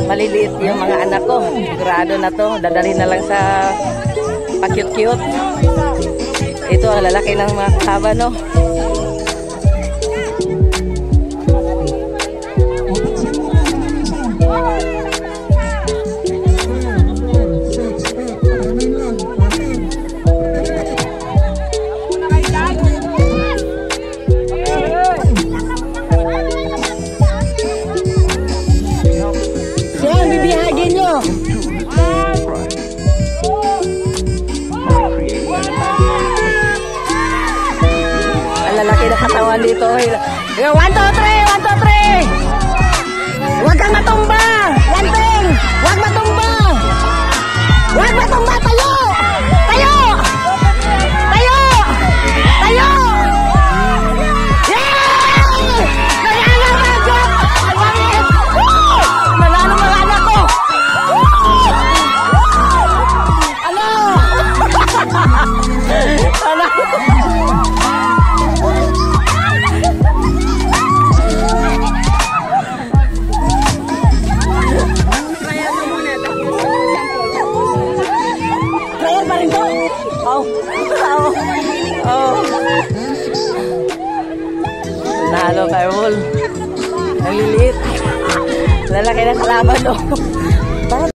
Maliliit yung mga anak ko. Sigurado na to. Dadalhin na lang sa pa-cute-cute. Ito ang lalaki ng mga kasama, no? Lalaki na katawan dito. 1, 2, 3! 1, 2, 3! Huwag kang matumba! Lanting! Huwag matumba! Huwag matumba! Tayo! Tayo! Tayo! Tayo! Yeah! Nanalo mga Nanalo mga anak ko! Ano? Ano? Nalo kay Wol. Naliliit. Lalaki na kalaban, no?